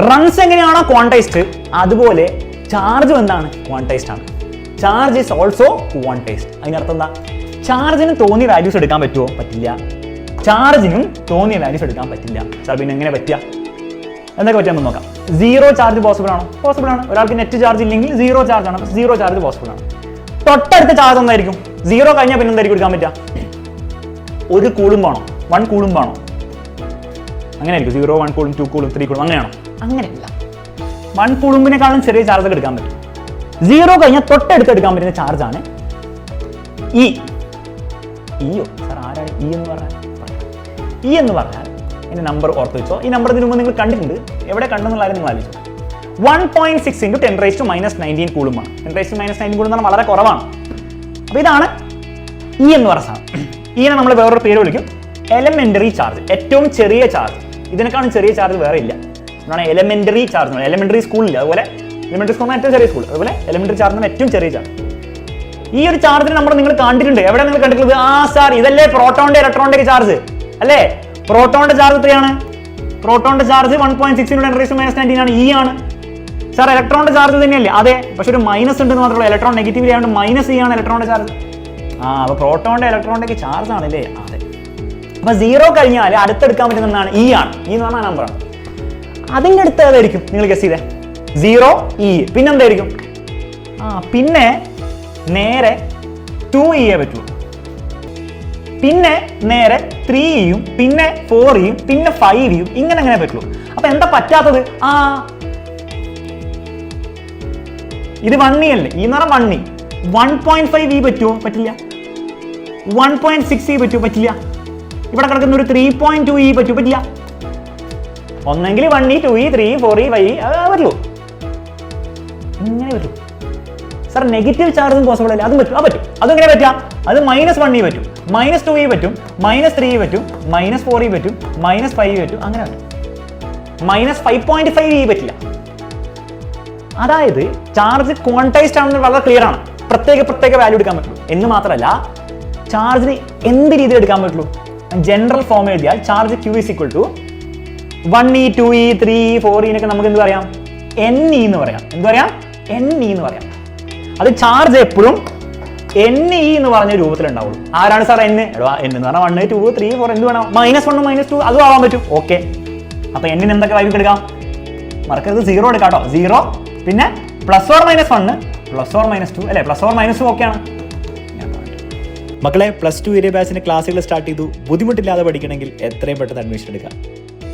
Runs എങ്ങനെയാണോ quantised അതുപോലെ ചാർജും എന്താണ് ക്വാണ്ടൈസ്ഡ് ആണ്. Charge is also quantised. അതിനർത്ഥം എന്താ? ചാർജിന് തോന്നിയ വാല്യൂസ് എടുക്കാൻ പറ്റുമോ? പറ്റില്ല. ചാർജിനും തോന്നിയ വാല്യൂസ് എടുക്കാൻ പറ്റില്ല. സാർ പിന്നെ എങ്ങനെ പറ്റുക? എന്തൊക്കെ പറ്റുമെന്ന് നോക്കാം. സീറോ ചാർജ് പോസിബിൾ ആണോ? പോസിബിൾ ആണ്. ഒരാൾക്ക് നെറ്റ് ചാർജ് ഇല്ലെങ്കിൽ സീറോ ചാർജ് ആണ്. സീറോ ചാർജ് പോസിബിൾ ആണ്. തൊട്ടടുത്ത ചാർജ് എന്തായിരിക്കും? സീറോ കഴിഞ്ഞാൽ പിന്നെ എന്തായിരിക്കും എടുക്കാൻ പറ്റുക? 1 കൂളും വേണോ? 1 കൂളും വേണോ? അങ്ങനെ ആയിരിക്കും. 0, 1 കൂളും, 2 കൂളും, 3 കൂളും അങ്ങനെയാണോ? അങ്ങനെയല്ല. 1 കൂളുമ്പിനേക്കാളും ചെറിയ ചാർജ് ഒക്കെ എടുക്കാൻ പറ്റും. 0 കഴിഞ്ഞാൽ തൊട്ടടുത്ത് എടുക്കാൻ പറ്റുന്ന ചാർജാണ് ഇ. ഇയോ സാർ ആരാണ് ഇ എന്ന് പറഞ്ഞാൽ? ഇ എന്ന് പറഞ്ഞാൽ ഇതിന്റെ നമ്പർ ഓർത്ത് വെച്ചോ. ഈ നമ്പർ ഇതിന് മുമ്പ് നിങ്ങൾ കണ്ടിട്ടുണ്ട്. എവിടെ കണ്ടെന്നുള്ള കാര്യം നിങ്ങൾ ആലോചിച്ചു. 1.6 × 10⁻⁻19 കൂളുമാണ്. 10⁻⁻19 കൂളും എന്ന് പറഞ്ഞാൽ വളരെ കുറവാണ്. അപ്പൊ ഇതാണ് ഇ എന്ന് പറഞ്ഞ സാധനം. ഇനെ നമ്മൾ വേറൊരു പേര് വിളിക്കും എലമെന്ററി ചാർജ്. ഏറ്റവും ചെറിയ ചാർജ്. ഇതിനേക്കാളും ചെറിയ ചാർജ് വേറെ ഇല്ല. അതാണ് എലമെന്ററി ചാർജ്. എലമെന്ററി സ്കൂളില്ല. അതുപോലെ എലമെന്ററി സ്കൂളിന് ഏറ്റവും ചെറിയ സ്കൂൾ. അതുപോലെ എലമെന്ററി ചാർജിന് ഏറ്റവും ചെറിയ ചാർജ്. ഈ ഒരു ചാർജിന് നമ്പർ നിങ്ങൾ കണ്ടിട്ടുണ്ട്. എവിടെ നിങ്ങൾ കണ്ടിട്ടുള്ളത്? ആ സാർ ഇതല്ലേ പ്രോട്ടോണിന്റെ ഇലക്ട്രോണിന്റെ ചാർജ് അല്ലേ? പ്രോട്ടോണിന്റെ ചാർജ് എത്രയാണ്? പ്രോട്ടോണിന്റെ ചാർജ് 1.6 × 10⁻⁻19 ആണ്. ഇ ആണ്. സാർ ഇലക്ട്രോണിന്റെ ചാർജ് തന്നെയല്ലേ? അതെ. പക്ഷെ ഒരു മൈനസ് ഉണ്ടെന്ന് മാത്രമേ. ഇലക്ട്രോൺ നെഗറ്റീവ് ആയതുകൊണ്ട് മൈനസ് ഇ ആണ് ഇലക്ട്രോണിന്റെ ചാർജ്. അപ്പൊ പ്രോട്ടോണിന്റെ ഇലക്ട്രോണിന്റെ ചാർജ് ആണല്ലേ? അതെ. അപ്പൊ 0 കഴിഞ്ഞാൽ അടുത്തെടുക്കാൻ പറ്റുന്നതാണ് ഇ ആണ്. ഇ എന്ന് പറഞ്ഞ നമ്പറാണ്. അതിന്റെ അടുത്ത് ഏതായിരിക്കും നിങ്ങൾ ഗസ് ചെയ്തേ? 0 ഇ. പിന്നെന്തായിരിക്കും? പിന്നെ നേരെ 2e പറ്റുള്ളൂ. പിന്നെ നേരെ 3e, പിന്നെ 4e, പിന്നെ 5e, ഇങ്ങനെ പറ്റുള്ളൂ. അപ്പൊ എന്താ പറ്റാത്തത്? ഇത് 1e അല്ലേ? ഈ എന്ന് പറഞ്ഞാൽ 1e. 1.5e പറ്റുമോ? പറ്റില്ല. 1.6e പറ്റുമോ? പറ്റില്ല. ഇവിടെ കിടക്കുന്ന ഒരു 3.2e പറ്റുമോ? പറ്റില്ല. ഒന്നെങ്കിൽ 1e, 2e, 3e, 4e, 5e പറ്റുള്ളൂ. ഇങ്ങനെ പറ്റും. സാർ നെഗറ്റീവ് ചാർജും പോസിബിൾ അല്ലേ? അതും പറ്റും. പറ്റും. അതെങ്ങനെ പറ്റാം? അത് -1e പറ്റും, -2e പറ്റും, -3e പറ്റും, -4e പറ്റും, -5e പറ്റും. അങ്ങനെ പറ്റും. -5.5e പറ്റില്ല. അതായത് ചാർജ് ക്വാണ്ടൈസ്ഡ് ആണെന്ന് വളരെ ക്ലിയർ ആണ്. പ്രത്യേക വാല്യൂ എടുക്കാൻ പറ്റുള്ളൂ എന്ന് മാത്രമല്ല, ചാർജിന് എന്ത് രീതിയിൽ എടുക്കാൻ പറ്റുള്ളൂ? ജനറൽ ഫോം എഴുതിയാൽ charge Q = 1e, 2e, 3e, 4e എന്നൊക്കെ നമുക്ക് എന്ത് പറയാം? Ne എന്ന് പറയാം. എന്ത് പറയാം? Ne എന്ന് പറയാം. അത് ചാർജ് എപ്പോഴും Ne എന്ന് പറഞ്ഞ രൂപത്തിലുണ്ടാവുള്ളൂ. ആരാണ് സാർ N? N എന്ന് പറഞ്ഞാൽ 1, 2, 3, 4 എന്ത് വേണം? -1, -2 അതും ആവാൻ പറ്റും. ഓക്കെ. അപ്പൊ N എന്തൊക്കെ വാല്യൂ എടുക്കാം? മറക്കരുത് 0 എടുക്കാം കേട്ടോ. 0 പിന്നെ +or -1, +or -2 അല്ലെ? +or -2 ഓക്കെയാണ്. മക്കളെ, +2 ഏരിയ ബാച്ചിന്റെ ക്ലാസ്സുകൾ സ്റ്റാർട്ട് ചെയ്തു. ബുദ്ധിമുട്ടില്ലാതെ പഠിക്കണമെങ്കിൽ എത്രയും പെട്ടെന്ന് അഡ്മിഷൻ എടുക്കാം.